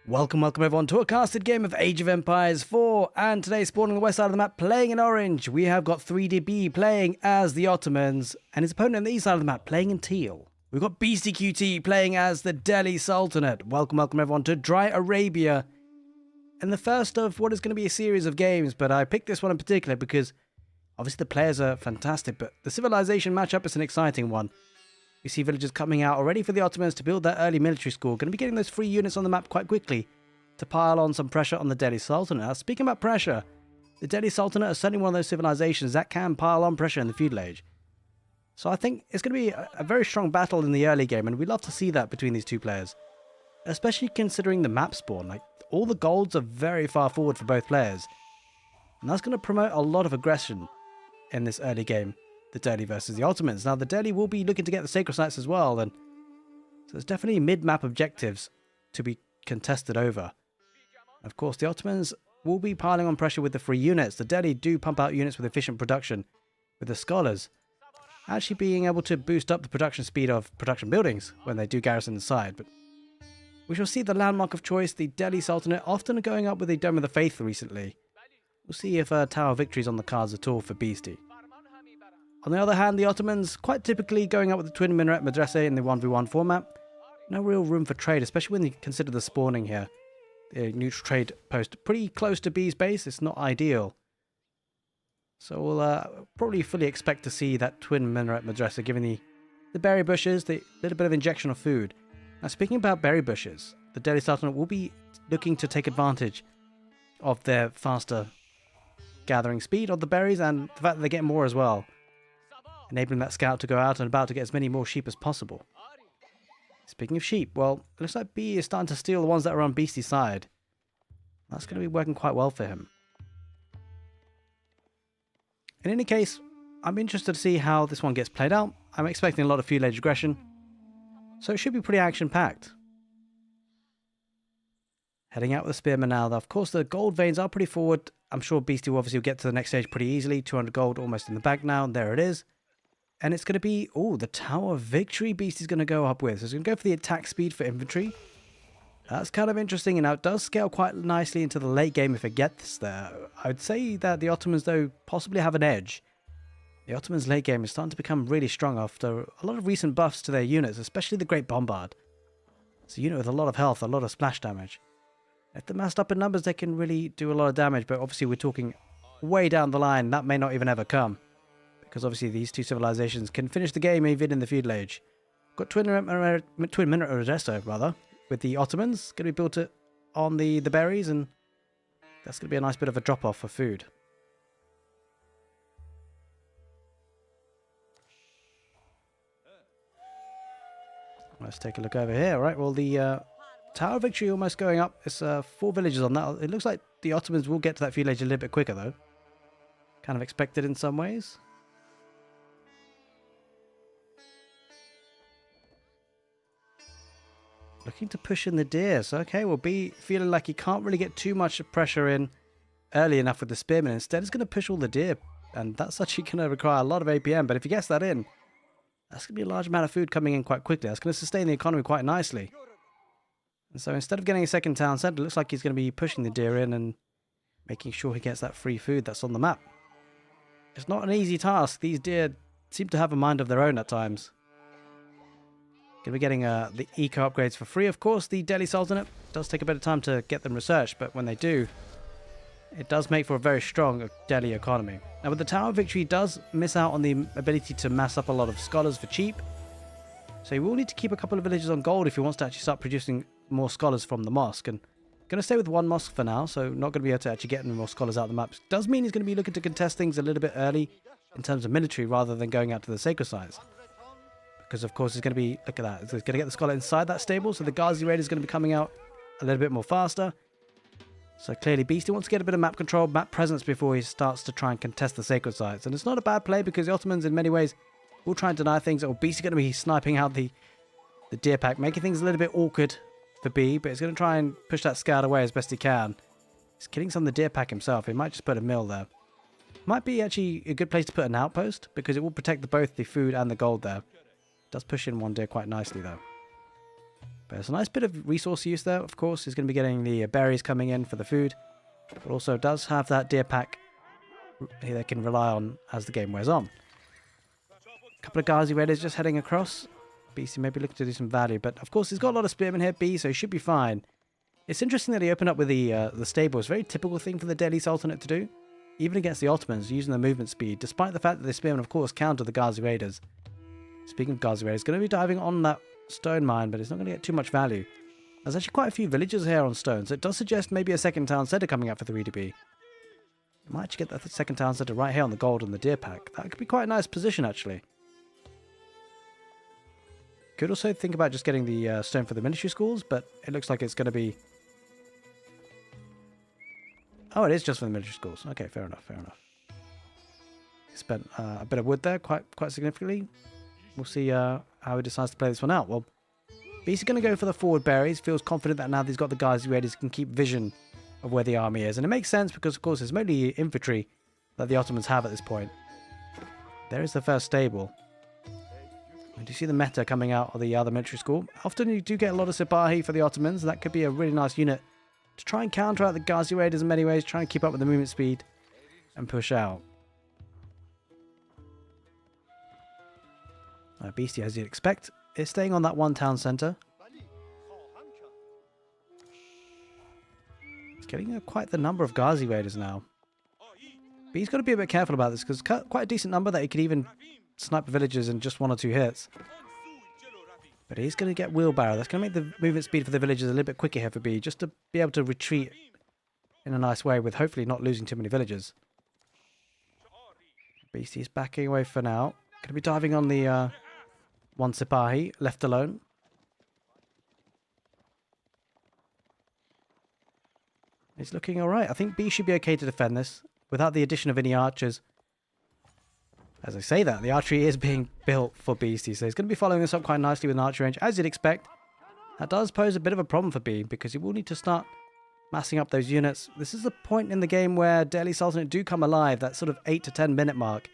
Welcome everyone to a casted game of Age of Empires 4, and today spawning on the west side of the map playing in orange, we have got 3DB playing as the Ottomans, and his opponent on the east side of the map playing in teal. We've got beastyqt playing as the Delhi Sultanate. Welcome everyone to Dry Arabia, and the first of what is going to be a series of games, but I picked this one in particular because obviously the players are fantastic, but the civilization matchup is an exciting one. We see villagers coming out already for the Ottomans to build their early military school. Going to be getting those free units on the map quite quickly to pile on some pressure on the Delhi Sultanate. Now, speaking about pressure, the Delhi Sultanate is certainly one of those civilizations that can pile on pressure in the feudal age. So I think it's going to be a very strong battle in the early game, and we'd love to see that between these two players. Especially considering the map spawn. Like, all the golds are very far forward for both players. And that's going to promote a lot of aggression in this early game. The Delhi versus the Ottomans. Now, the Delhi will be looking to get the sacred sites as well, and so there's definitely mid-map objectives to be contested over. Of course, the Ottomans will be piling on pressure with the free units. The Delhi do pump out units with efficient production, with the scholars actually being able to boost up the production speed of production buildings when they do garrison inside. But we shall see the landmark of choice, the Delhi Sultanate, often going up with the Dome of the Faith recently. We'll see if Tower of Victory is on the cards at all for Beastie. On the other hand, the Ottomans quite typically going up with the twin minaret madrasa in the 1v1 format. No real room for trade, especially when you consider the spawning here. The neutral trade post pretty close to B's base. It's not ideal. So we'll probably fully expect to see that twin minaret madrasa giving the berry bushes the little bit of injection of food. Now, speaking about berry bushes, the Delhi Sultanate will be looking to take advantage of their faster gathering speed of the berries and the fact that they get more as well, enabling that scout to go out and about to get as many more sheep as possible. Speaking of sheep, well, it looks like B is starting to steal the ones that are on Beastie's side. That's going to be working quite well for him. In any case, I'm interested to see how this one gets played out. I'm expecting a lot of feudal age aggression, so it should be pretty action-packed. Heading out with the spearmen now. Of course, the gold veins are pretty forward. I'm sure Beastie will obviously get to the next stage pretty easily. 200 gold almost in the bag now, and there it is. And it's going to be, the Tower of Victory Beastie's going to go up with. So it's going to go for the attack speed for infantry. That's kind of interesting, and now it does scale quite nicely into the late game if it gets there. I would say that the Ottomans, though, possibly have an edge. The Ottomans' late game is starting to become really strong after a lot of recent buffs to their units, especially the Great Bombard. It's a unit with a lot of health, a lot of splash damage. If they're massed up in numbers, they can really do a lot of damage, but obviously we're talking way down the line. That may not even ever come, because obviously these two civilizations can finish the game even in the feudal age. Got twin minaret madrasa, rather, with the Ottomans. Going to be built on the berries, and that's going to be a nice bit of a drop-off for food. Let's take a look over here. All right, well, the Tower of Victory almost going up. It's 4 villages on that. It looks like the Ottomans will get to that feudal age a little bit quicker, though. Kind of expected in some ways. Looking to push in the deer. So, okay, we'll be feeling like he can't really get too much pressure in early enough with the spearmen. Instead, he's going to push all the deer. And that's actually going to require a lot of APM. But if he gets that in, that's going to be a large amount of food coming in quite quickly. That's going to sustain the economy quite nicely. And so instead of getting a second town centre, it looks like he's going to be pushing the deer in and making sure he gets that free food that's on the map. It's not an easy task. These deer seem to have a mind of their own at times. Going to be getting the eco upgrades for free, of course. The Delhi Sultanate does take a bit of time to get them researched, but when they do, it does make for a very strong Delhi economy. Now, with the Tower of Victory, does miss out on the ability to mass up a lot of scholars for cheap. So he will need to keep a couple of villages on gold if he wants to actually start producing more scholars from the mosque. And going to stay with one mosque for now, so not going to be able to actually get any more scholars out of the maps. Does mean he's going to be looking to contest things a little bit early in terms of military rather than going out to the sacred sites. Because, of course, he's going to be, look at that, he's going to get the scholar inside that stable, so the Ghazi raid is going to be coming out a little bit more faster. So clearly Beastie wants to get a bit of map control, map presence before he starts to try and contest the sacred sites. And it's not a bad play because the Ottomans, in many ways, will try and deny things. Or Beastie's going to be sniping out the deer pack, making things a little bit awkward for B, but he's going to try and push that scout away as best he can. He's killing some of the deer pack himself. He might just put a mill there. Might be actually a good place to put an outpost, because it will protect both the food and the gold there. Does push in one deer quite nicely, though. But it's a nice bit of resource use there, of course. He's going to be getting the berries coming in for the food. But also does have that deer pack they can rely on as the game wears on. A couple of Ghazi Raiders just heading across. BC maybe looking to do some value. But of course, he's got a lot of spearmen here, B, so he should be fine. It's interesting that he opened up with the stable. It's a very typical thing for the Delhi Sultanate to do. Even against the Ottomans, using their movement speed, despite the fact that the spearmen, of course, counter the Ghazi Raiders. Speaking of Ghazi Raiders, going to be diving on that stone mine, but it's not going to get too much value. There's actually quite a few villages here on stone, so it does suggest maybe a second town centre coming up for 3DB. Might actually get that second town centre right here on the gold and the deer pack. That could be quite a nice position, actually. Could also think about just getting the stone for the military schools, but it looks like it's going to be... Oh, it is just for the military schools. Okay, fair enough, fair enough. Spent a bit of wood there, quite significantly. We'll see how he decides to play this one out. Well, he's going to go for the forward berries. Feels confident that now that he's got the guys ready, he can keep vision of where the army is. And it makes sense because, of course, it's mainly infantry that the Ottomans have at this point. There is the first stable. And do you see the meta coming out of the other military school? Often you do get a lot of Sipahi for the Ottomans. That could be a really nice unit to try and counter out the Ghazi Raiders in many ways, try and keep up with the movement speed and push out. Beastie, as you'd expect, is staying on that one town centre. He's getting quite the number of Ghazi Raiders now. But he's got to be a bit careful about this because quite a decent number that he could even snipe the villagers in just 1 or 2 hits. But he's going to get wheelbarrow. That's going to make the movement speed for the villagers a little bit quicker here for B, just to be able to retreat in a nice way with hopefully not losing too many villagers. Beastie is backing away for now. Going to be diving on the one Sipahi, left alone. He's looking alright. I think B should be okay to defend this without the addition of any archers. As I say that, the archery is being built for Beastie, so he's going to be following this up quite nicely with an archery range, as you'd expect. That does pose a bit of a problem for B, because he will need to start massing up those units. This is the point in the game where Delhi Sultanate do come alive, that sort of 8 to 10 minute mark,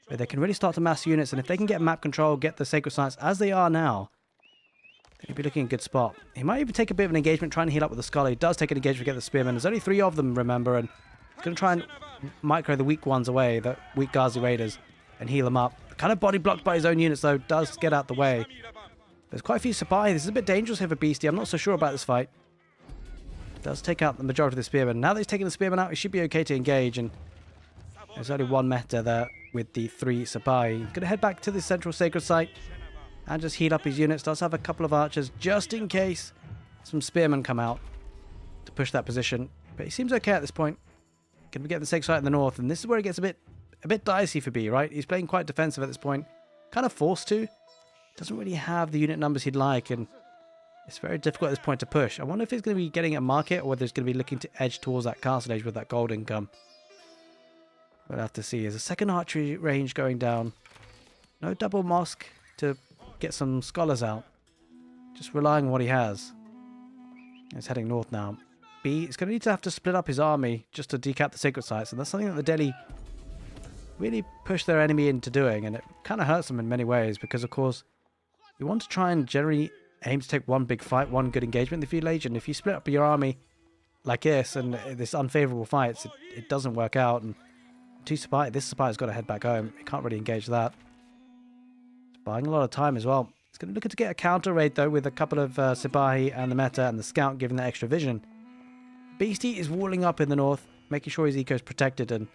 where they can really start to mass units, and if they can get map control, get the sacred sites as they are now, then he'll be looking in a good spot. He might even take a bit of an engagement, trying to heal up with the scholar. He does take an engagement to get the spearmen. There's only 3 of them, remember, and he's going to try and micro the weak ones away, the weak Ghazi Raiders, and heal them up. Kind of body blocked by his own units, though, does get out the way. There's quite a few Sipahi. This is a bit dangerous here for Beastie. I'm not so sure about this fight. Does take out the majority of the spearmen. Now that he's taken the spearmen out, he should be okay to engage, and there's only 1 meta there with the 3 Sipahi. He's going to head back to the central sacred site and just heal up his units. Does have a couple of archers just in case some spearmen come out to push that position. But he seems okay at this point. Going to get the sacred site in the north, and this is where it gets a bit dicey for B, right? He's playing quite defensive at this point. Kind of forced to. Doesn't really have the unit numbers he'd like, and it's very difficult at this point to push. I wonder if he's going to be getting a market or whether he's going to be looking to edge towards that castle age with that gold income. We'll have to see. There's a second archery range going down. No double mosque to get some scholars out. Just relying on what he has. He's heading north now. B is going to need to have to split up his army just to decap the sacred sites, and that's something that the Delhi really push their enemy into doing, and it kind of hurts them in many ways because, of course, you want to try and generally aim to take one big fight, one good engagement in the feudal age, and if you split up your army like this and this unfavorable fights, it doesn't work out, and this Sipahi's got to head back home. He can't really engage that. It's buying a lot of time as well. He's going to look to get a counter raid, though, with a couple of Sipahi and the meta and the scout giving that extra vision. Beastie is walling up in the north, making sure his eco is protected and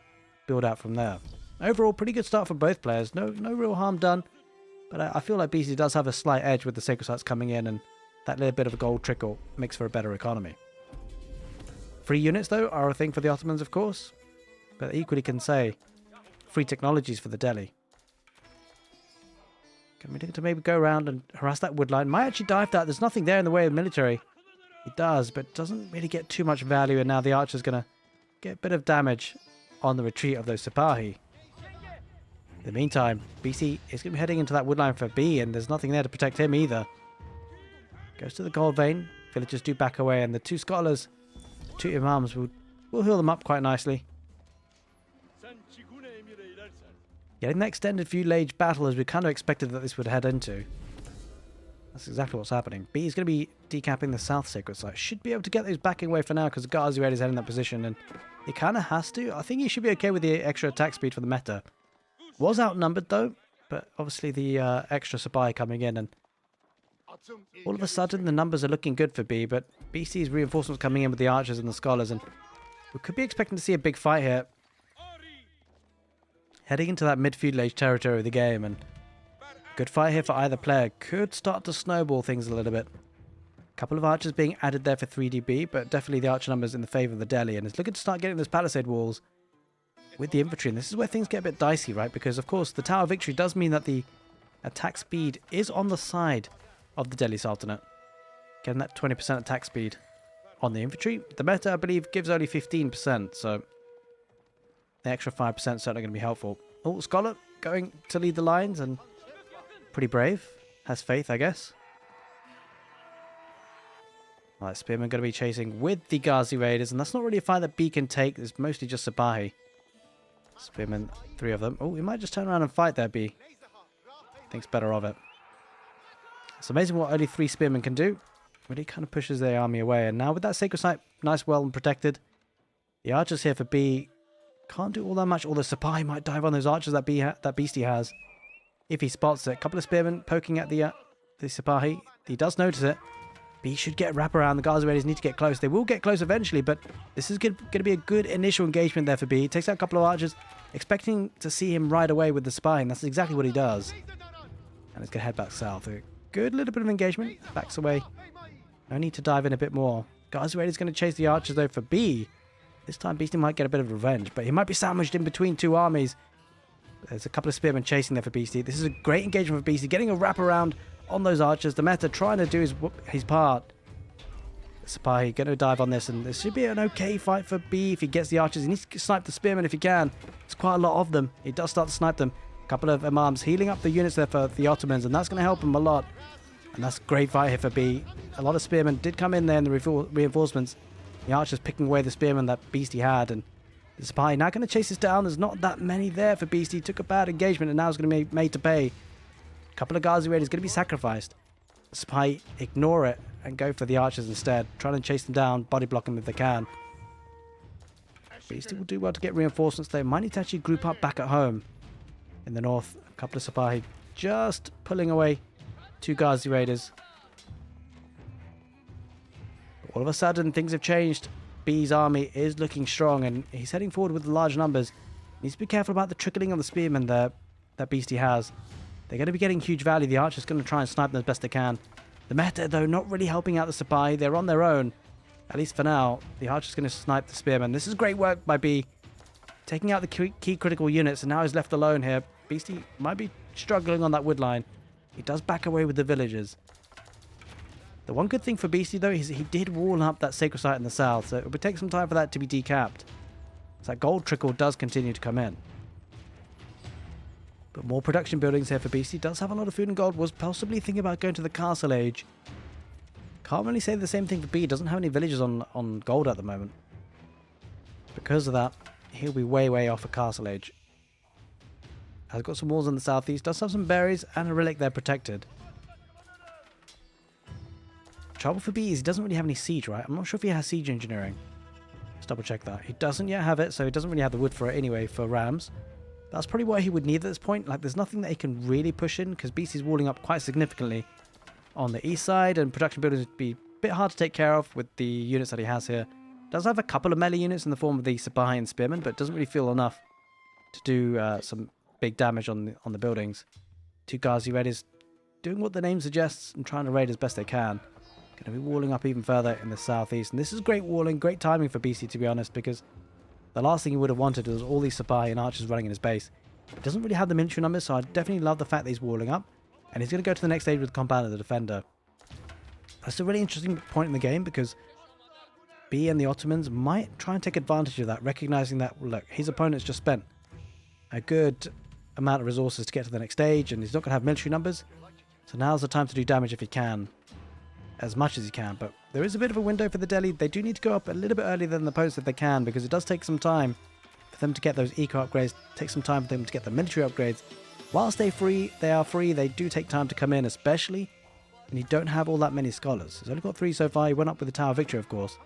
build out from there. Overall, pretty good start for both players. No real harm done. But I feel like BC does have a slight edge with the sacred sites coming in, and that little bit of a gold trickle makes for a better economy. Free units, though, are a thing for the Ottomans, of course. But equally can say free technologies for the Delhi. Can we look to maybe go around and harass that wood line? Might actually dive that. There's nothing there in the way of military. He does, but doesn't really get too much value, and now the archer's going to get a bit of damage on the retreat of those Sipahi. In the meantime, BC is going to be heading into that woodline for B, and there's nothing there to protect him either. Goes to the gold vein. Villagers do back away, and the 2 scholars, 2 imams, will heal them up quite nicely. Getting the extended feudal age battle as we kind of expected that this would head into. That's exactly what's happening. B is going to be decapping the south sacred site. Should be able to get those backing away for now because Ghazi Raid is heading in that position, and he kind of has to. I think he should be okay with the extra attack speed for the meta. Was outnumbered though, but obviously the extra supply coming in, and all of a sudden the numbers are looking good for B, but BC's reinforcements coming in with the archers and the scholars, and we could be expecting to see a big fight here. Heading into that mid-feudal age territory of the game, and good fight here for either player. Could start to snowball things a little bit. A couple of archers being added there for 3DB, but definitely the archer numbers in the favour of the Delhi, and it's looking to start getting those palisade walls with the infantry, and this is where things get a bit dicey, right? Because of course the Tower of Victory does mean that the attack speed is on the side of the Delhi Sultanate, getting that 20% attack speed on the infantry. The meta, I believe, gives only 15%, so the extra 5% is certainly going to be helpful. Oh, Scholar going to lead the lines, and pretty brave. Has faith, I guess. Alright, Spearman going to be chasing with the Ghazi Raiders, and that's not really a fight that B can take. It's mostly just Sipahi. Spearman, 3 of them. Oh, he might just turn around and fight there, B. Thinks better of it. It's amazing what only 3 Spearmen can do. Really kind of pushes their army away. And now with that sacred site nice, well and protected, the archers here for B can't do all that much. Although Sipahi might dive on those archers that Beastie has, if he spots it. A couple of Spearmen poking at the Sipahi. He does notice it. B should get wraparound. The Ghazi Raiders need to get close. They will get close eventually, but this is going to be a good initial engagement there for B. He takes out a couple of archers, expecting to see him right away with the spy, and that's exactly what he does. And it's going to head back south. A good little bit of engagement. Backs away. No need to dive in a bit more. Ghazi Raiders going to chase the archers though for B. This time Beastie might get a bit of revenge, but he might be sandwiched in between 2 armies. There's a couple of spearmen chasing there for Beastie. This is a great engagement for Beastie, getting a wraparound on those archers. The meta trying to do his part. Sipahi going to dive on this, and this should be an okay fight for B if he gets the archers. He needs to snipe the spearmen if he can. There's quite a lot of them. He does start to snipe them. A couple of imams healing up the units there for the Ottomans, and that's going to help him a lot. And that's a great fight here for B. A lot of spearmen did come in there in the reinforcements. The archers picking away the spearmen that Beastie had, and the Sipahi now going to chase this down. There's not that many there for Beastie. He took a bad engagement, and now it's going to be made to pay. A couple of Ghazi Raiders going to be sacrificed. Sipahi ignore it and go for the archers instead, trying to chase them down, body block them if they can. Beastie will do well to get reinforcements. They might need to actually group up back at home in the north. A couple of Sipahi just pulling away 2 Ghazi Raiders. All of a sudden, things have changed. B's army is looking strong, and he's heading forward with large numbers. He needs to be careful about the trickling of the spearmen there that Beastie has. They're going to be getting huge value. The archer's going to try and snipe them as best they can. The meta, though, not really helping out the Sipahi. They're on their own, at least for now. The archer's going to snipe the spearmen. This is great work by B, taking out the key critical units, and now he's left alone here. Beastie might be struggling on that wood line. He does back away with the villagers. The one good thing for Beastie, though, is he did wall up that sacred site in the south, so it would take some time for that to be decapped. So that gold trickle does continue to come in. But more production buildings here for Beastie. Does have a lot of food and gold. Was possibly thinking about going to the castle age. Can't really say the same thing for B. Doesn't have any villages on gold at the moment. Because of that, he'll be way off a castle age. Has got some walls in the southeast. Does have some berries and a relic there protected. Trouble for B is he doesn't really have any siege, right? I'm not sure if he has siege engineering. Let's double check that. He doesn't yet have it, so he doesn't really have the wood for it anyway for rams. That's probably what he would need at this point. Like, there's nothing that he can really push in because Beastie's walling up quite significantly on the east side, and production buildings would be a bit hard to take care of with the units that he has here. Does have a couple of melee units in the form of the Sipahi and Spearmen, but doesn't really feel enough to do some big damage on the buildings. 2 Ghazi Raiders doing what the name suggests and trying to raid as best they can. Going to be walling up even further in the southeast. And this is great walling, great timing for Beastie, to be honest, because the last thing he would have wanted was all these Sipahi and archers running in his base. He doesn't really have the military numbers, so I definitely love the fact that he's walling up. And he's going to go to the next stage with the compound of the defender. That's a really interesting point in the game, because B and the Ottomans might try and take advantage of that, recognizing that, look, his opponent's just spent a good amount of resources to get to the next stage, and he's not going to have military numbers. So now's the time to do damage if he can. As much as he can, but there is a bit of a window for the Delhi. They do need to go up a little bit earlier than the opponents if they can, because it does take some time for them to get those eco upgrades, take some time for them to get the military upgrades. Whilst they are free, they do take time to come in, especially And you don't have all that many scholars. He's only got 3 so far. He went up with the Tower of Victory, of course.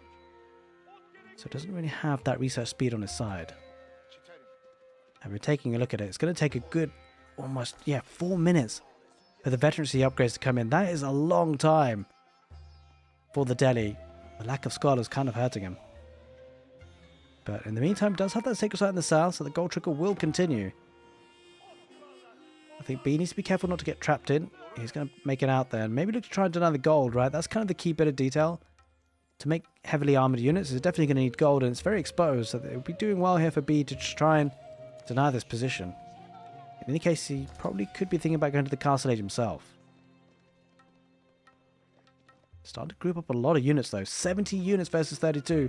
So it doesn't really have that research speed on his side. And we're taking a look at it. It's going to take a good, almost, 4 minutes for the veterancy upgrades to come in. That is a long time for the Delhi. The lack of scholars kind of hurting him. But in the meantime, does have that sacred site in the south, so the gold trickle will continue. I think B needs to be careful not to get trapped in. He's going to make it out there. And maybe look to try and deny the gold, right? That's kind of the key bit of detail. To make heavily armoured units, is definitely going to need gold, and it's very exposed, so it would be doing well here for B to just try and deny this position. In any case, he probably could be thinking about going to the castle age himself. Starting to group up a lot of units, though. 70 units versus 32.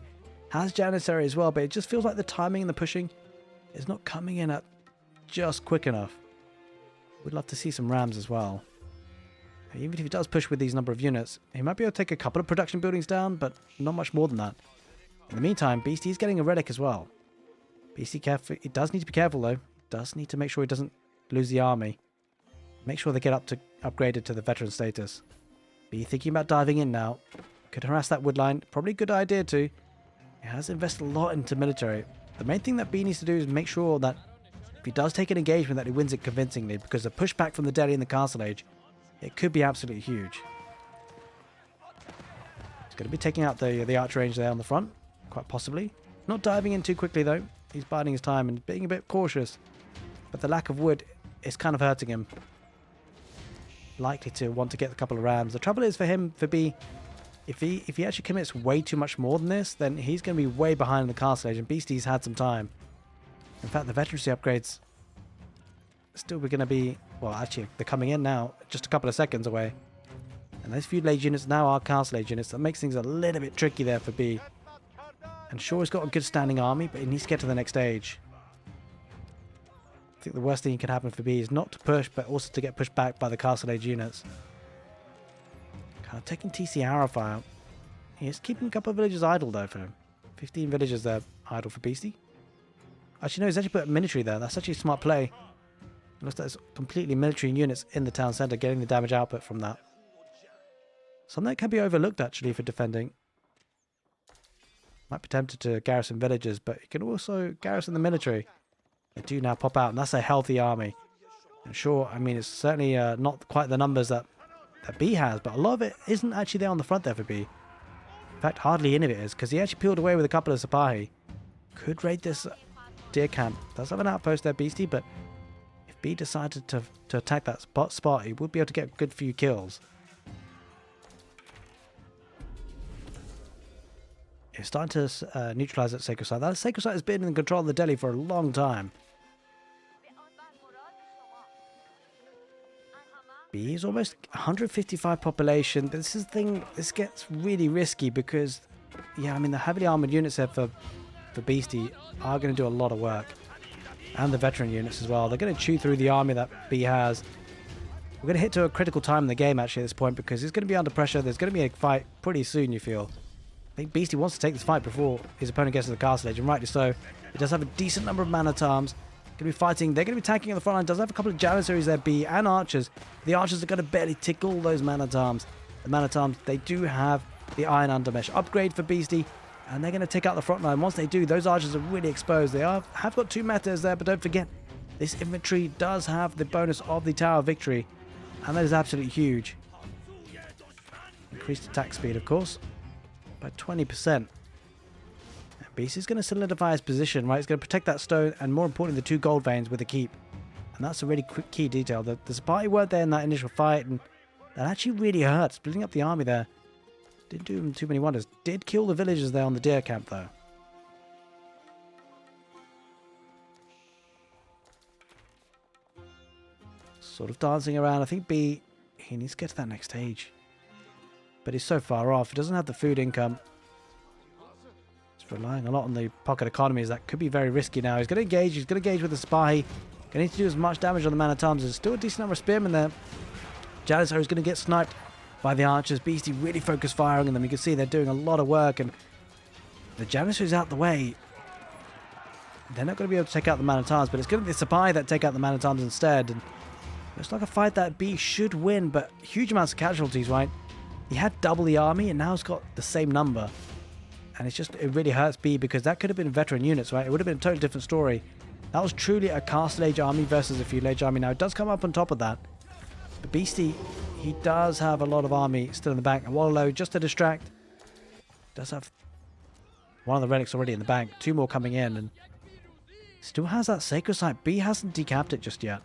Has Janissary as well, but it just feels like the timing and the pushing is not coming in at just quick enough. We'd love to see some rams as well. Even if he does push with these number of units, he might be able to take a couple of production buildings down, but not much more than that. In the meantime, Beastie is getting a relic as well. Beastie careful. He does need to be careful though. Does need to make sure he doesn't lose the army. Make sure they get upgraded to the veteran status. Be thinking about diving in now. Could harass that wood line. Probably a good idea too. He has invested a lot into military. The main thing that B needs to do is make sure that if he does take an engagement that he wins it convincingly, because the pushback from the Delhi in the castle age, it could be absolutely huge. He's going to be taking out the archer range there on the front, quite possibly. Not diving in too quickly though. He's biding his time and being a bit cautious. But the lack of wood is kind of hurting him. Likely to want to get a couple of rams. The trouble is for him, for B, if he actually commits way too much more than this, then he's going to be way behind the castle age, and Beastie's had some time. In fact, the veterancy upgrades still going to be, well, actually, they're coming in now, just a couple of seconds away. And those feudal age units now are castle age units. That makes things a little bit tricky there for B. And sure, he's got a good standing army, but he needs to get to the next stage. I think the worst thing that could happen for B is not to push, but also to get pushed back by the castle age units. Kind of taking TC Arafire out. He is keeping a couple of villages idle though for him. 15 villages there idle for Beastie. Actually, no, he's actually put a military there. That's actually a smart play. It looks like it's completely military units in the town centre, getting the damage output from that. Something that can be overlooked actually for defending. Might be tempted to garrison villages, but you can also garrison the military. They do now pop out, and that's a healthy army. And sure, I mean, it's certainly not quite the numbers that B has, but a lot of it isn't actually there on the front there for B. In fact, hardly any of it is, because he actually peeled away with a couple of Sipahi. Could raid this deer camp. Does have an outpost there, Beastie, but if B decided to attack that spot, he would be able to get a good few kills. It's starting to neutralize that sacred site. That sacred site has been in control of the Delhi for a long time. B is almost 155 population. But this is the thing, this gets really risky because, yeah, I mean, the heavily armored units there for Beastie are going to do a lot of work. And the veteran units as well. They're going to chew through the army that B has. We're going to hit to a critical time in the game, actually, at this point, because he's going to be under pressure. There's going to be a fight pretty soon, you feel. I think Beastie wants to take this fight before his opponent gets to the castle age, and rightly so. He does have a decent number of man-at-arms. Going to be fighting. They're going to be attacking on the front line. Does have a couple of janissaries there, B, and archers. The archers are going to barely tickle those man-at-arms. The man-at-arms, they do have the iron undermesh upgrade for Beastie, and they're going to take out the front line. Once they do, those archers are really exposed. They have got 2 metas there, but don't forget, this infantry does have the bonus of the Tower of Victory, and that is absolutely huge. Increased attack speed, of course, by 20%. Beastie's going to solidify his position, right? He's going to protect that stone, and more importantly, the 2 gold veins with a keep. And that's a really quick key detail. The Sipahi weren't there in that initial fight, and that actually really hurt. Splitting up the army there didn't do him too many wonders. Did kill the villagers there on the deer camp, though. Sort of dancing around. I think B, he needs to get to that next stage. But he's so far off. He doesn't have the food income. Relying a lot on the pocket economies. That could be very risky now. He's going to engage. He's going to engage with the Sipahi. Going to need to do as much damage on the man-at-arms. There's still a decent number of spearmen there. Janissary is going to get sniped by the archers. Beastie really focused firing on them. You can see they're doing a lot of work, and the Janissary is out the way. They're not going to be able to take out the man-at-arms, but it's going to be the Sipahi that take out the man-at-arms instead. And Looks like a fight that B should win, but huge amounts of casualties, right? He had double the army, and now he's got the same number. And it's just, it really hurts B, because that could have been veteran units, right? It would have been a totally different story. That was truly a Castle Age army versus a Feudal Age army. Now, it does come up on top of that. But Beastie, he does have a lot of army still in the bank. And Wallow, just to distract, does have one of the relics already in the bank. 2 more coming in, and still has that Sacred Site. B hasn't decapped it just yet.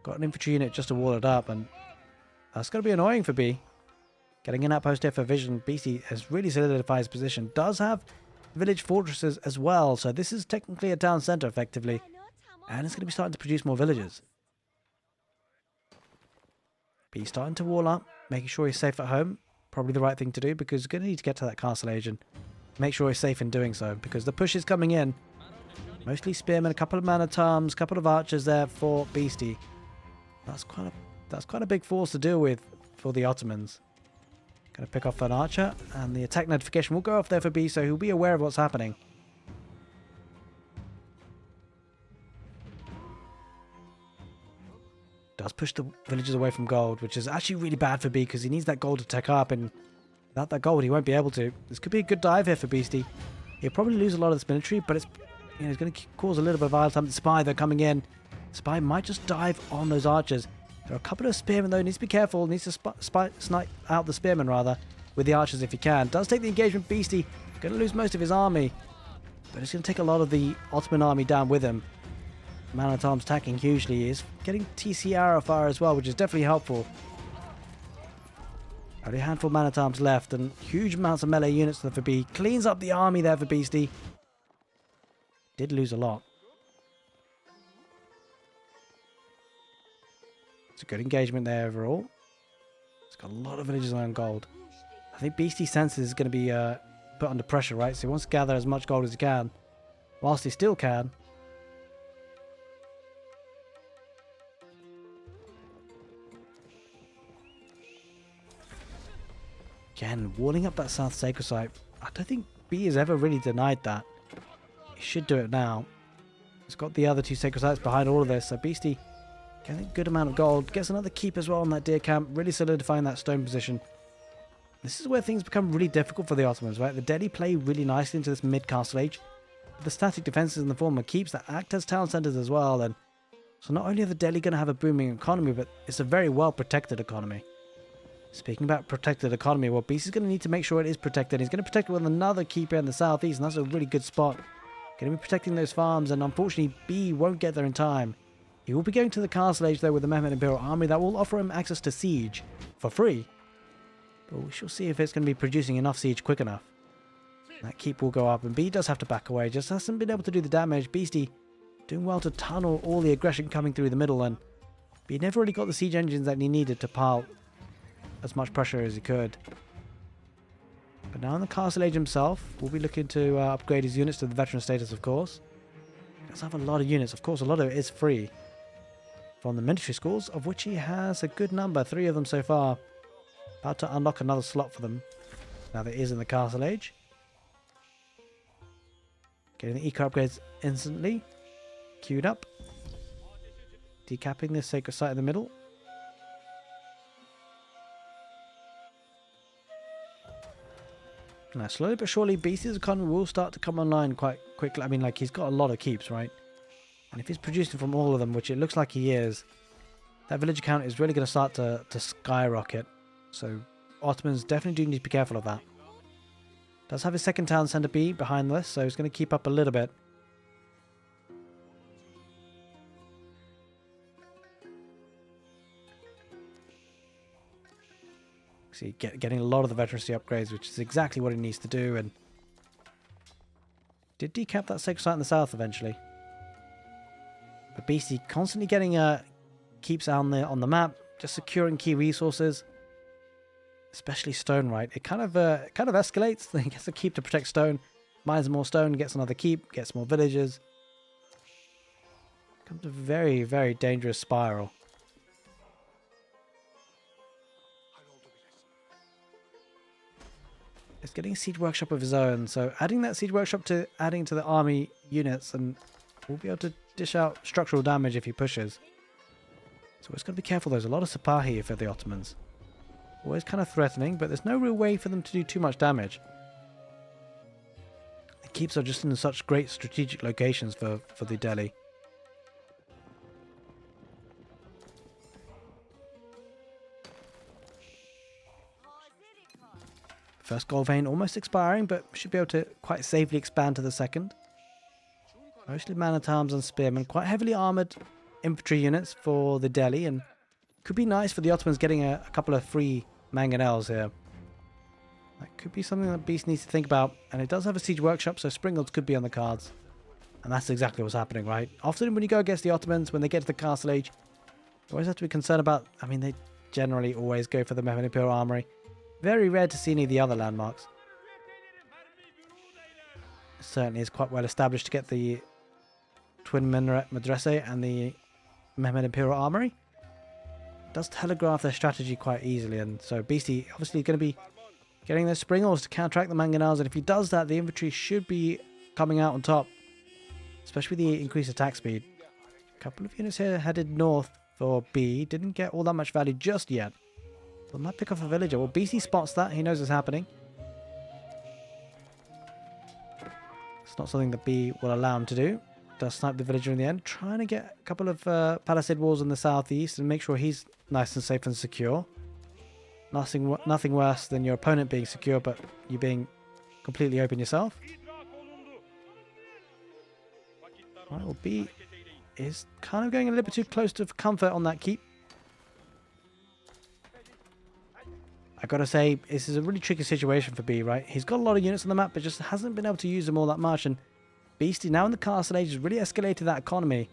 Got an infantry unit just to wall it up, and that's going to be annoying for B. Getting an outpost here for Vision. Beastie has really solidified his position. Does have village fortresses as well, so this is technically a town centre effectively. And it's going to be starting to produce more villages. B starting to wall up, making sure he's safe at home. Probably the right thing to do, because he's going to need to get to that castle age and make sure he's safe in doing so, because the push is coming in. Mostly spearmen, a couple of man-at-arms, a couple of archers there for Beastie. That's quite a big force to deal with for the Ottomans. Going to pick off an archer, and the attack notification will go off there for B, so he'll be aware of what's happening. Does push the villagers away from gold, which is actually really bad for B, because he needs that gold to tech up, and without that gold he won't be able to. This could be a good dive here for Beastie. He'll probably lose a lot of this military, but it's, you know, it's going to cause a little bit of idle time. The spy, they're coming in. Spy might just dive on those archers. There are a couple of spearmen though, needs to be careful, needs to snipe out the spearmen rather, with the archers if he can. Does take the engagement. Beastie, going to lose most of his army, but it's going to take a lot of the Ottoman army down with him. Man-at-arms attacking hugely. He is getting TC arrow fire as well, which is definitely helpful. Only a handful of man-at-arms left, and huge amounts of melee units there for B. Cleans up the army there for Beastie. Did lose a lot. It's a good engagement there overall. It's got a lot of villages on gold. I think Beastie senses is going to be put under pressure, right? So he wants to gather as much gold as he can, whilst he still can. Again, walling up that South Sacred Site. I don't think B has ever really denied that. He should do it now. He's got the other 2 Sacred Sites behind all of this, so Beastie getting a good amount of gold. Gets another keep as well on that deer camp, really solidifying that stone position. This is where things become really difficult for the Ottomans, right? The Delhi play really nicely into this mid-castle age. The static defences in the form of keeps that act as town centres as well, and so not only are the Delhi going to have a booming economy, but it's a very well-protected economy. Speaking about protected economy, well, Beast is going to need to make sure it is protected. He's going to protect it with another keeper in the southeast, and that's a really good spot. Going to be protecting those farms, and unfortunately, B won't get there in time. He will be going to the castle age, though, with the Mehmed Imperial army that will offer him access to siege for free. But we shall see if it's going to be producing enough siege quick enough. That keep will go up, and B does have to back away. Just hasn't been able to do the damage. Beastie doing well to tunnel all the aggression coming through the middle, and B never really got the siege engines that he needed to pile as much pressure as he could. But now in the castle age himself, we'll be looking to upgrade his units to the veteran status, of course. He does have a lot of units. Of course, a lot of it is free from the military schools, of which he has a good number, 3 of them so far. About to unlock another slot for them now that he is in the castle age. Getting the eco upgrades instantly. Queued up. Decapping this sacred site in the middle. Now, slowly but surely, Beastie's economy will start to come online quite quickly. I mean, like, he's got a lot of keeps, right? And if he's producing from all of them, which it looks like he is, that village count is really going to start to skyrocket. So, Ottomans definitely do need to be careful of that. Does have his second town centre B behind this, so he's going to keep up a little bit. See, getting a lot of the veterancy upgrades, which is exactly what he needs to do, and did decap that sacred site in the south eventually. But Beastie constantly getting keeps on the map, just securing key resources, especially stone. Right, it kind of escalates. He gets a keep to protect stone, mines more stone, gets another keep, gets more villages. Becomes a very, very dangerous spiral. It's getting a siege workshop of his own, so adding that siege workshop to adding to the army units, and we'll be able to dish out structural damage if he pushes. So we're just got to be careful. There's a lot of Sipahi here for the Ottomans. Always kind of threatening, but there's no real way for them to do too much damage. The keeps are just in such great strategic locations for the Delhi. First gold vein almost expiring, but should be able to quite safely expand to the second. Mostly man-at-arms and spearmen, quite heavily armoured infantry units for the Delhi, and could be nice for the Ottomans getting a couple of free mangonels here. That could be something that Beast needs to think about, and it does have a siege workshop, so Springles could be on the cards. And that's exactly what's happening, right? Often when you go against the Ottomans, when they get to the Castle Age, you always have to be concerned about, I mean, they generally always go for the Mehmed Imperial Armory. Very rare to see any of the other landmarks. It certainly is quite well established to get the Twin Minaret Madrasa and the Mehmed Imperial Armory. It does telegraph their strategy quite easily, and so Beastie obviously going to be getting those Springles to counteract the mangonels, and if he does that, the infantry should be coming out on top, especially with the increased attack speed. A couple of units here headed north for B, didn't get all that much value just yet. So I might pick off a villager. Well, Beastie spots that, he knows it's happening. It's not something that B will allow him to do. Does snipe the villager in the end, trying to get a couple of palisade walls in the southeast and make sure he's nice and safe and secure. Nothing worse than your opponent being secure, but you being completely open yourself. Right, well, B is kind of going a little bit too close to comfort on that keep. I gotta say, this is a really tricky situation for B, right? He's got a lot of units on the map, but just hasn't been able to use them all that much, and Beastie, now in the Castle Age, has really escalated that economy.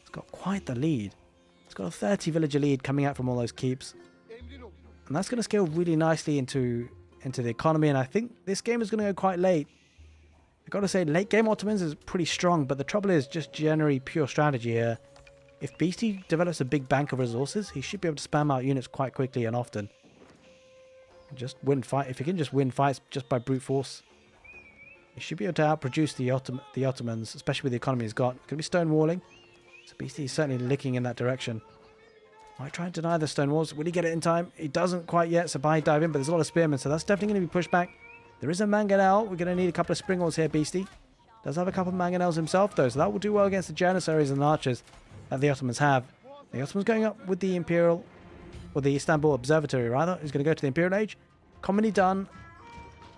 It's got quite the lead. It's got a 30 villager lead coming out from all those keeps. And that's going to scale really nicely into the economy, and I think this game is going to go quite late. I've got to say, late game Ottomans is pretty strong, but the trouble is just generally pure strategy here. If Beastie develops a big bank of resources, he should be able to spam out units quite quickly and often. Just win fight. If he can just win fights just by brute force, he should be able to outproduce the Ottomans, especially with the economy he's got. Going to be stonewalling. So Beastie is certainly licking in that direction. Might try and deny the stone walls. Will he get it in time? He doesn't quite yet, so by dive in, but there's a lot of spearmen, so that's definitely going to be pushed back. There is a mangonel. We're going to need a couple of springles here, Beastie. Does have a couple of mangonels himself, though, so that will do well against the janissaries and archers that the Ottomans have. The Ottomans going up with the Imperial, or the Istanbul Observatory, rather. He's going to go to the Imperial Age. Commonly done.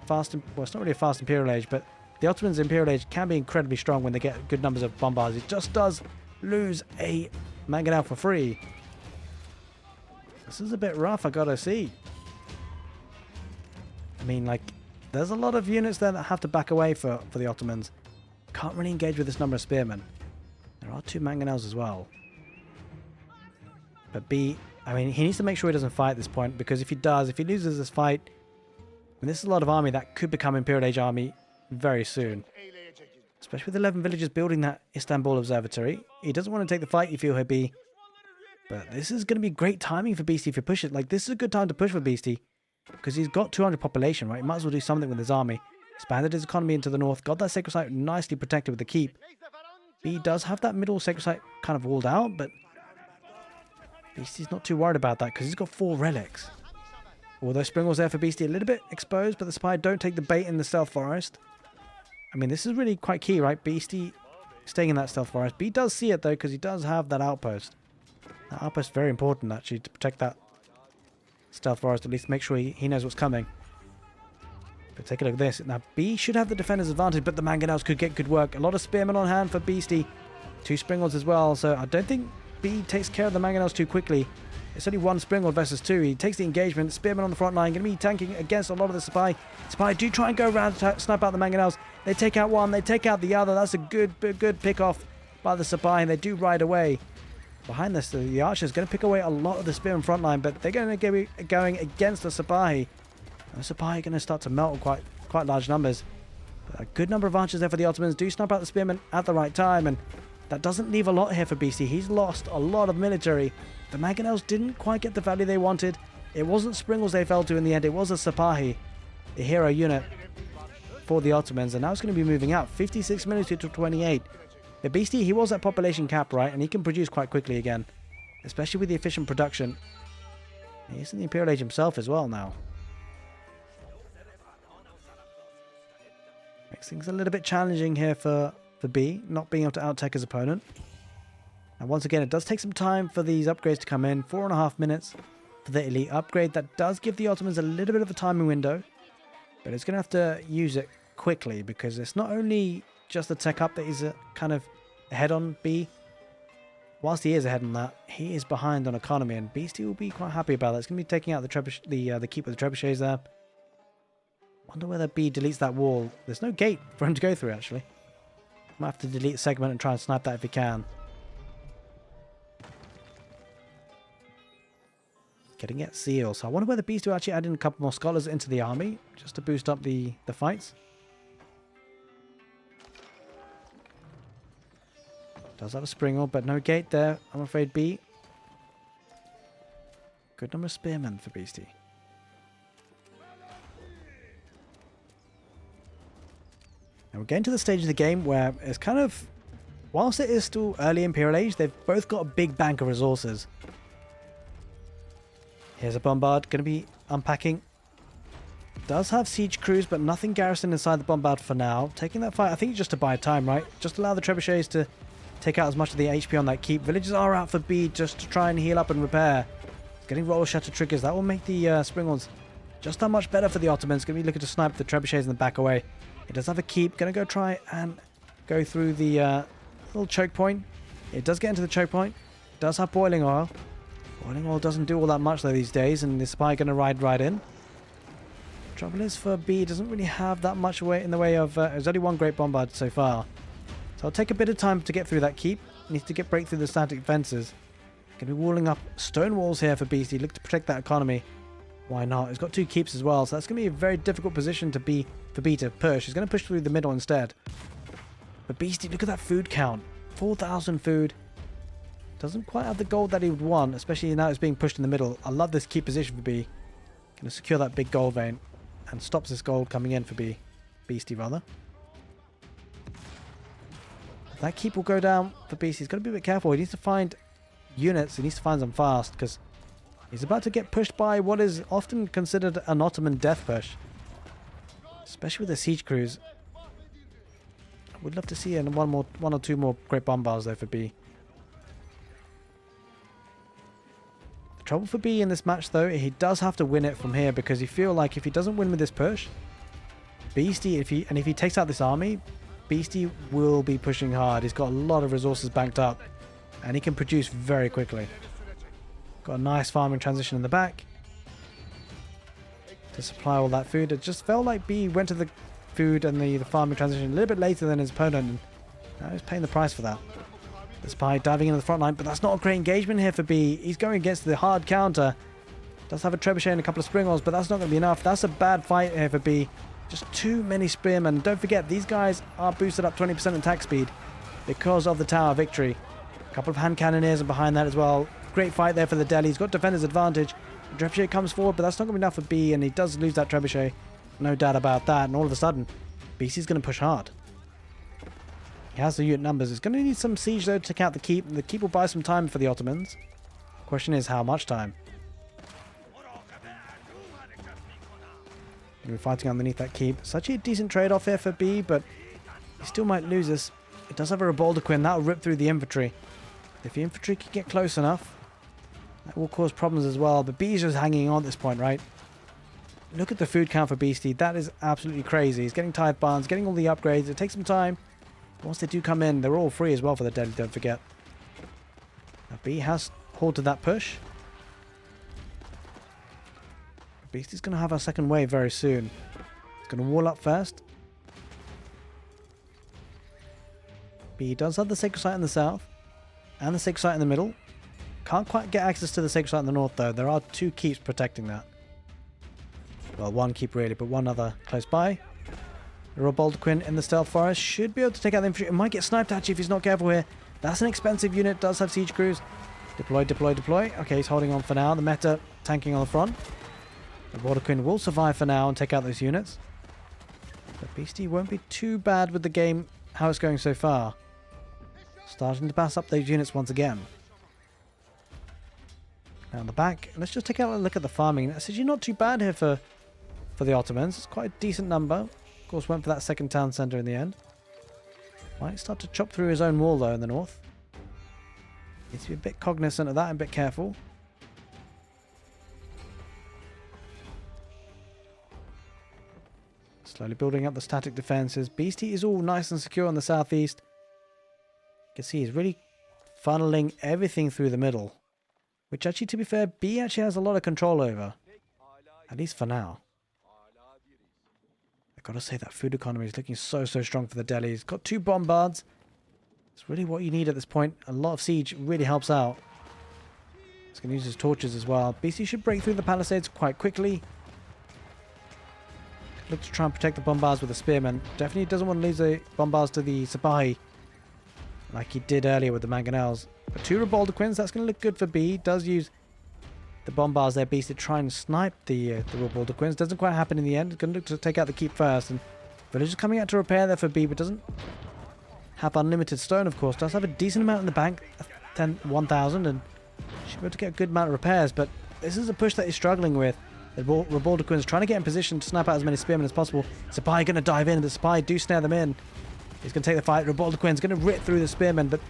Well, it's not really a fast Imperial Age, but the Ottomans' Imperial Age can be incredibly strong when they get good numbers of bombards. It just does lose a mangonel for free. This is a bit rough, I gotta see. I mean, like, there's a lot of units there that have to back away for the Ottomans. Can't really engage with this number of spearmen. There are 2 mangonels as well. But B, I mean, he needs to make sure he doesn't fight at this point, because if he does, if he loses this fight, and this is a lot of army that could become Imperial Age army very soon. Especially with 11 villagers building that Istanbul Observatory. He doesn't want to take the fight, you feel he'd be. But this is going to be great timing for Beastie if you push it. Like, this is a good time to push for Beastie. Because he's got 200 population, right? He might as well do something with his army. Expanded his economy into the north. Got that sacred site nicely protected with the keep. He does have that middle sacred site kind of walled out, but Beastie's not too worried about that because he's got 4 relics. Although Springle's there for Beastie, a little bit exposed, but the spy don't take the bait in the stealth forest. I mean, this is really quite key, right? Beastie staying in that stealth forest. B does see it, though, because he does have that outpost. That outpost is very important, actually, to protect that stealth forest, at least make sure he knows what's coming. But take a look at this. Now, B should have the defender's advantage, but the mangonels could get good work. A lot of spearmen on hand for Beastie. 2 Springles as well, so I don't think B takes care of the mangonels too quickly. It's only 1 Springle versus 2. He takes the engagement. Spearmen on the front line. Going to be tanking against a lot of the Spy. Spy do try and go around to snipe out the mangonels. They take out one. They take out the other. That's a good pick off by the Spy, and they do ride away. Behind this, the archers going to pick away a lot of the spearmen front line, but they're going to be going against the Spy. And the Spy are going to start to melt quite large numbers. But a good number of archers there for the Ottomans. Do snipe out the spearmen at the right time, and that doesn't leave a lot here for Beastie. He's lost a lot of military. The mangonels didn't quite get the value they wanted. It wasn't Springles they fell to in the end. It was a Sipahi, the hero unit for the Ottomans. And now it's going to be moving out. 56 military to 28. The Beastie, he was at population cap, right? And he can produce quite quickly again. especially with the efficient production. He's in the Imperial Age himself as well now. Makes things a little bit challenging here for B, not being able to out-tech his opponent. And once again, it does take some time for these upgrades to come in. 4.5 minutes for the elite upgrade. That does give the Ottomans a little bit of a timing window, but it's going to have to use it quickly because it's not only just the tech up that is kind of ahead on B. Whilst he is ahead on that, he is behind on economy, and Beastie will be quite happy about that. It's going to be taking out the keep with the trebuchets there. Wonder whether B deletes that wall. There's no gate for him to go through, actually. Might have to delete a segment and try and snipe that if he can. Getting it sealed. So I wonder whether Beastie will actually add in a couple more scholars into the army just to boost up the fights. Does have a springle, but no gate there, I'm afraid, B. Good number of spearmen for Beastie. And we're getting to the stage of the game where it's kind of, whilst it is still early Imperial Age, they've both got a big bank of resources. Here's a bombard, going to be unpacking. Does have siege crews, but nothing garrisoned inside the bombard for now. Taking that fight, I think just to buy time, right? Just allow the trebuchets to take out as much of the HP on that keep. Villagers are out for B just to try and heal up and repair. It's getting roll shatter triggers. That will make the springles just that much better for the Ottomans. Going to be looking to snipe the trebuchets in the back away. It does have a keep. Going to go try and go through the little choke point. It does get into the choke point. It does have boiling oil. Boiling oil doesn't do all that much though these days, and the spy going to ride right in. Trouble is for B, it doesn't really have that much weight in the way of... there's only one great bombard so far. So I'll take a bit of time to get through that keep. Needs to break through the static fences. Going to be walling up stone walls here for Beastie. Look to protect that economy. Why not? He's got 2 keeps as well, so that's going to be a very difficult position for B to push. He's going to push through the middle instead. But Beastie, look at that food count. 4,000 food. Doesn't quite have the gold that he would want, especially now it's being pushed in the middle. I love this key position for B. Going to secure that big gold vein and stops this gold coming in for Beastie rather. That keep will go down for Beastie. He's got to be a bit careful. He needs to find units. He needs to find them fast because he's about to get pushed by what is often considered an Ottoman death push. Especially with the siege crews. I would love to see one or two more great bombards though for B. The trouble for B in this match though, he does have to win it from here because you feel like if he doesn't win with this push, Beastie, if he takes out this army, Beastie will be pushing hard. He's got a lot of resources banked up and he can produce very quickly. Got a nice farming transition in the back to supply all that food. It just felt like B went to the food and the farming transition a little bit later than his opponent, and now he's paying the price for that. The spy diving into the front line, but that's not a great engagement here for B. He's going against the hard counter. Does have a trebuchet and a couple of springles, but that's not going to be enough. That's a bad fight here for B. Just too many spearmen. Don't forget, these guys are boosted up 20% attack speed because of the Tower Victory. A couple of hand cannoneers are behind that as well. Great fight there for the Delhi. He's got defender's advantage. The trebuchet comes forward, but that's not going to be enough for B, and he does lose that trebuchet. No doubt about that. And all of a sudden, BC's going to push hard. He has the unit numbers. It's going to need some siege, though, to take out the keep. The keep will buy some time for the Ottomans. Question is, how much time? We're fighting underneath that keep. Such a decent trade-off here for B, but he still might lose this. It does have a Rebaldaquin. That'll rip through the infantry. If the infantry can get close enough, that will cause problems as well. But B is just hanging on at this point, right? Look at the food count for Beastie. That is absolutely crazy. He's getting tithe barns, getting all the upgrades. It takes some time. Once they do come in, they're all free as well for the Deadly, don't forget. Now B has halted that push. Beastie's going to have our second wave very soon. He's going to wall up first. B does have the sacred site in the south and the sacred site in the middle. Can't quite get access to the sacred site in the north though. There are 2 keeps protecting that. Well, 1 keep really, but 1 other close by. The Rebaldaquin in the stealth forest should be able to take out the infantry. It might get sniped actually if he's not careful here. That's an expensive unit. Does have siege crews. Deploy, deploy, deploy. Okay, he's holding on for now. The meta tanking on the front. The Rebaldaquin will survive for now and take out those units. But Beastie won't be too bad with the game, how it's going so far. Starting to pass up those units once again. Now on the back, let's just take a look at the farming. That's actually not too bad here for the Ottomans. It's quite a decent number. Of course, went for that second town centre in the end. Might start to chop through his own wall, though, in the north. Needs to be a bit cognizant of that and a bit careful. Slowly building up the static defences. Beastie is all nice and secure on the southeast. You can see he's really funneling everything through the middle. Which actually, to be fair, B actually has a lot of control over. At least for now. I've got to say that food economy is looking so strong for the Delhi's. Got 2 bombards. It's really what you need at this point. A lot of siege really helps out. He's going to use his torches as well. BC should break through the palisades quite quickly. Look to try and protect the bombards with the spearmen. Definitely doesn't want to lose the bombards to the Sipahi, like he did earlier with the mangonels. But 2 Rebaldaquins, that's going to look good for B. Does use the bombards there, Beast, to try and snipe the Rebaldaquins. Doesn't quite happen in the end. Going to look to take out the keep first. And villagers coming out to repair there for B, but doesn't have unlimited stone, of course. Does have a decent amount in the bank, 1,000, and should be able to get a good amount of repairs. But this is a push that he's struggling with. The Rebaldaquins trying to get in position to snap out as many spearmen as possible. Sipahi going to dive in, but Sipahi do snare them in. He's going to take the fight. Rebaldaquin's going to rip through the spearmen, but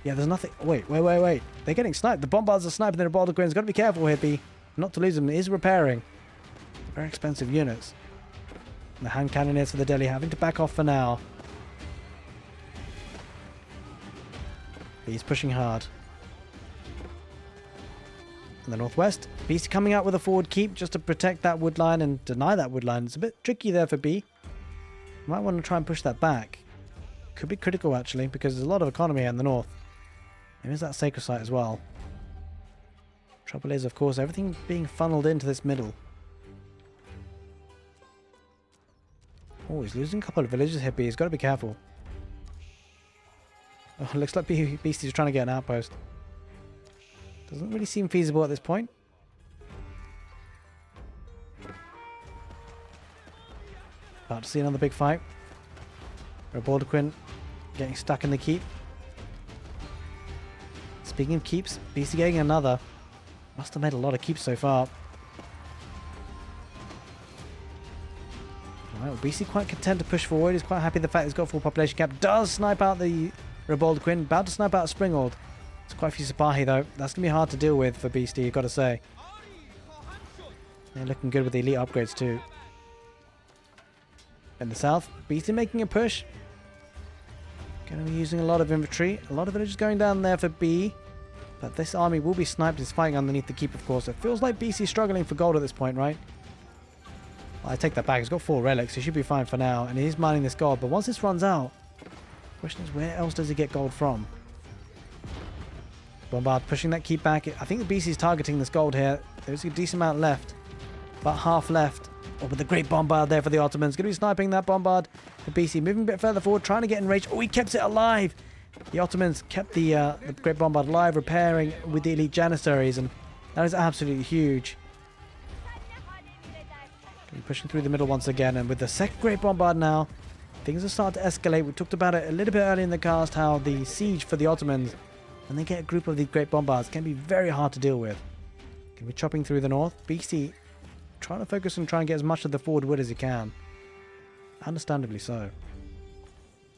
yeah, there's nothing. Wait. They're getting sniped. The bombards are sniping the Rebaldaquins. Got to be careful here, B. Not to lose them. He is repairing. Very expensive units. And the hand cannoneers for the Delhi having to back off for now. He's pushing hard. In the northwest, Beast coming out with a forward keep just to protect that wood line and deny that wood line. It's a bit tricky there for B. Might want to try and push that back. Could be critical actually, because there's a lot of economy in the north. There is that sacred site as well. Trouble is, of course, everything being funneled into this middle. Oh, he's losing a couple of villages here, B. He's got to be careful. Oh, looks like Beastie's trying to get an outpost. Doesn't really seem feasible at this point. About to see another big fight. Rebaldaquin getting stuck in the keep. Speaking of keeps, Beastie getting another. Must have made a lot of keeps so far. Alright, well, Beastie quite content to push forward. He's quite happy the fact he's got full population cap. Does snipe out the Rebaldaquin. About to snipe out Springald. It's quite a few Sipahi though. That's going to be hard to deal with for Beastie, you've got to say. They're looking good with the elite upgrades too. In the south, Beastie making a push. Going to be using a lot of infantry. A lot of villagers going down there for B. But this army will be sniped. He's fighting underneath the keep, of course. It feels like Beastie's struggling for gold at this point, right? Well, I take that back. He's got 4 relics. He should be fine for now. And he's mining this gold. But once this runs out, the question is, where else does he get gold from? Bombard pushing that keep back. I think the Beastie's targeting this gold here. There's a decent amount left. About half left. Oh, but the great bombard there for the Ottomans. Going to be sniping that bombard. The Beastie moving a bit further forward, trying to get in range. Oh, he kept it alive. The Ottomans kept the great bombard alive, repairing with the elite janissaries, and that is absolutely huge. Pushing through the middle once again, and with the second great bombard now, things are starting to escalate. We talked about it a little bit earlier in the cast, how the siege for the Ottomans, when they get a group of these great bombards, can be very hard to deal with. Can be chopping through the north. Beastie trying to focus and try and get as much of the forward wood as he can. Understandably so.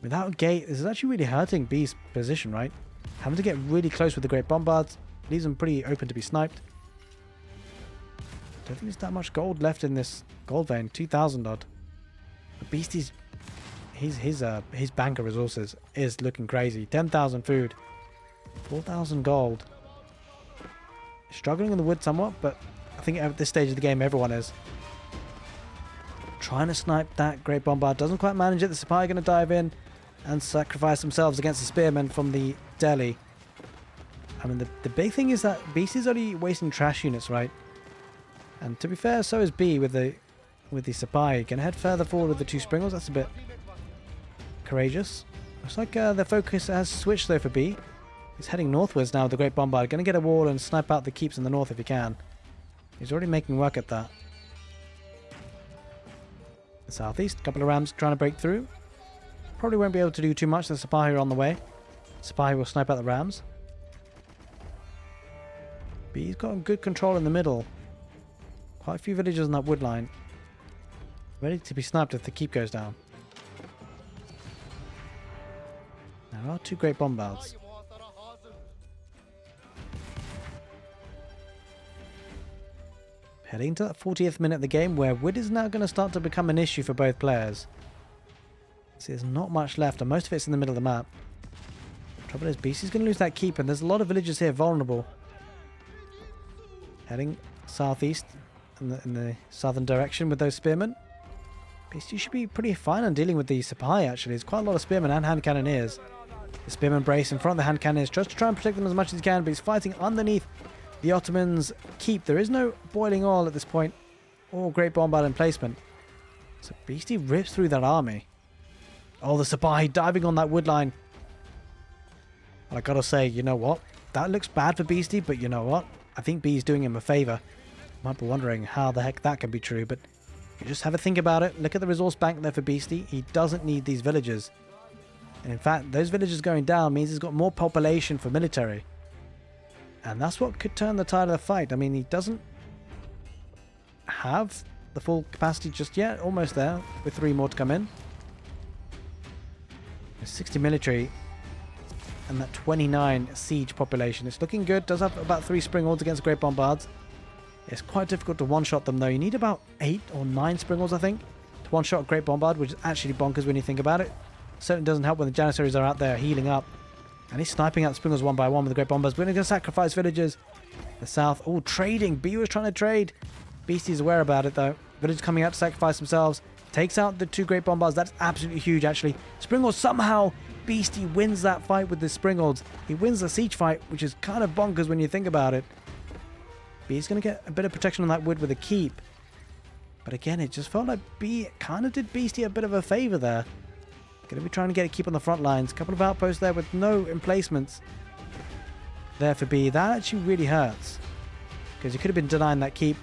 Without a gate, this is actually really hurting B's position, right? Having to get really close with the great bombards leaves them pretty open to be sniped. Don't think there's that much gold left in this gold vein. 2,000 odd. But Beastie's his banker resources is looking crazy. 10,000 food, 4,000 gold. Struggling in the wood somewhat, but I think at this stage of the game everyone is. Trying to snipe that great bombard, doesn't quite manage it. The Sipahi going to dive in and sacrifice themselves against the spearmen from the Delhi. I mean, the big thing is that Beastie's only wasting trash units, right? And to be fair, so is B with the Sipahi. Going to head further forward with the 2 Springals. That's a bit courageous. Looks like the focus has switched though for B. He's heading northwards now with the great bombard. Going to get a wall and snipe out the keeps in the north if he can. He's already making work at that. The southeast, a couple of rams trying to break through. Probably won't be able to do too much. The Sipahi are on the way. Sipahi will snipe out the rams. He's got good control in the middle. Quite a few villagers on that wood line. Ready to be sniped if the keep goes down. There are 2 great bombards. Heading to that 40th minute of the game where wood is now going to start to become an issue for both players. See, there's not much left and most of it's in the middle of the map. Trouble is, Beasty's going to lose that keep and there's a lot of villagers here vulnerable. Heading southeast in the southern direction with those spearmen. Beasty should be pretty fine on dealing with the Sipahi actually. There's quite a lot of spearmen and hand cannoneers. The spearman brace in front of the hand cannoneers just to try and protect them as much as he can, but he's fighting underneath the Ottomans' keep. There is no boiling oil at this point or great bombard emplacement. So Beasty rips through that army. Oh, the Sipahi diving on that wood line. Well, I gotta say, you know what? That looks bad for Beasty, but you know what? I think B's doing him a favor. You might be wondering how the heck that can be true, but you just have a think about it. Look at the resource bank there for Beasty. He doesn't need these villagers. And in fact, those villagers going down means he's got more population for military. And that's what could turn the tide of the fight. I mean, he doesn't have the full capacity just yet. Almost there, with 3 more to come in. There's 60 military and that 29 siege population. It's looking good. Does have about 3 springalds against great bombards. It's quite difficult to one-shot them though. You need about 8 or 9 springals, I think, to one-shot a great bombard, which is actually bonkers when you think about it. Certainly doesn't help when the Janissaries are out there healing up. And he's sniping out the springals one by one with the great bombards. We're going to sacrifice villagers. The south. Oh, trading. B was trying to trade. Beasty's aware about it though. Villagers coming out to sacrifice themselves. Takes out the 2 great bombards. That's absolutely huge actually. Springals somehow. Beasty wins that fight with the springals. He wins the siege fight, which is kind of bonkers when you think about it. B's going to get a bit of protection on that wood with a keep. But again, it just felt like B kind of did Beasty a bit of a favor there. Going to be trying to get a keep on the front lines. A couple of outposts there with no emplacements there for B. That actually really hurts. Because you could have been denying that keep.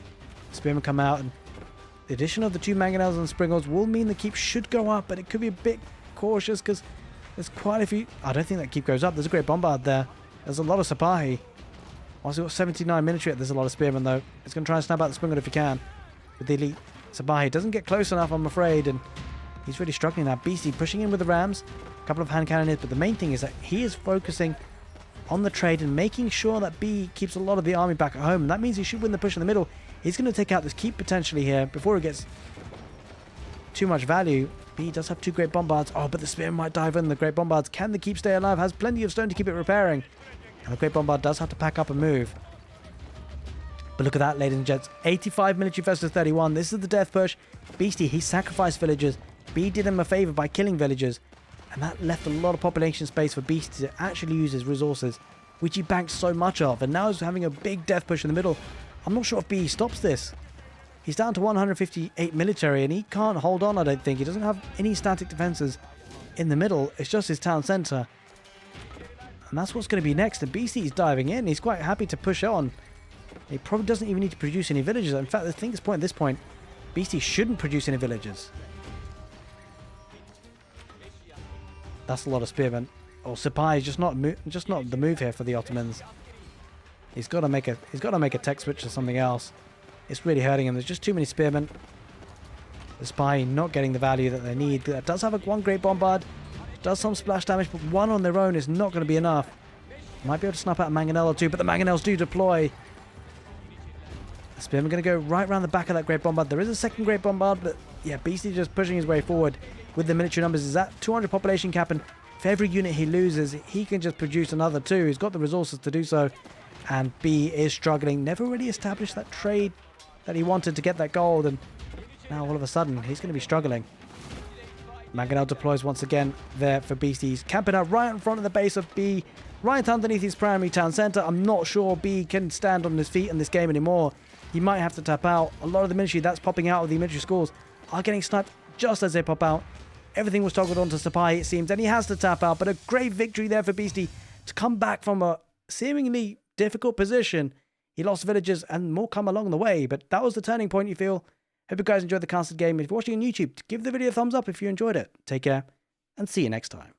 Spearmen come out and the addition of the 2 mangonels and springals will mean the keep should go up, but it could be a bit cautious because there's quite a few. I don't think that keep goes up. There's a great bombard there. There's a lot of Sipahi. Once you've got 79 military, there's a lot of spearmen though. It's going to try and snap out the springald if you can. With the elite Sipahi. Doesn't get close enough, I'm afraid, and he's really struggling now. Beasty pushing in with the rams. A couple of hand cannoneers, but the main thing is that he is focusing on the trade and making sure that B keeps a lot of the army back at home. And that means he should win the push in the middle. He's going to take out this keep potentially here before it gets too much value. B does have 2 great bombards. Oh, but the spearman might dive in. The great bombards. Can the keep stay alive? Has plenty of stone to keep it repairing. And the great bombard does have to pack up and move. But look at that, ladies and gents. 85 military versus 31. This is the death push. Beasty, he sacrificed villagers. B did him a favor by killing villagers. And that left a lot of population space for Beasty to actually use his resources, which he banked so much of. And now he's having a big death push in the middle. I'm not sure if B stops this. He's down to 158 military and he can't hold on, I don't think. He doesn't have any static defenses in the middle. It's just his town centre. And that's what's going to be next. And Beasty's diving in. He's quite happy to push on. He probably doesn't even need to produce any villagers. In fact, I think at this point, Beasty shouldn't produce any villagers. That's a lot of spearmen. Oh, Sipahi is just not the move here for the Ottomans. He's got to make a tech switch to something else. It's really hurting him. There's just too many spearmen. The Sipahi not getting the value that they need. That does have one great bombard. Does some splash damage, but 1 on their own is not going to be enough. Might be able to snap out a mangonel or 2, but the mangonels do deploy. The spearmen going to go right around the back of that great bombard. There is a second great bombard, but yeah, Beasty just pushing his way forward with the military numbers. Is that 200 population cap, and for every unit he loses, he can just produce another 2. He's got the resources to do so, and B is struggling. Never really established that trade that he wanted to get that gold, and now all of a sudden he's going to be struggling. Mangonel deploys once again there for Beasty. He's camping out right in front of the base of B, right underneath his primary town centre. I'm not sure B can stand on his feet in this game anymore. He might have to tap out. A lot of the military that's popping out of the military schools are getting sniped just as they pop out. Everything was toggled onto Sipahi, it seems, and he has to tap out. But a great victory there for Beasty to come back from a seemingly difficult position. He lost villagers and more come along the way, but that was the turning point, you feel. Hope you guys enjoyed the casted game. If you're watching on YouTube, give the video a thumbs up if you enjoyed it. Take care, and see you next time.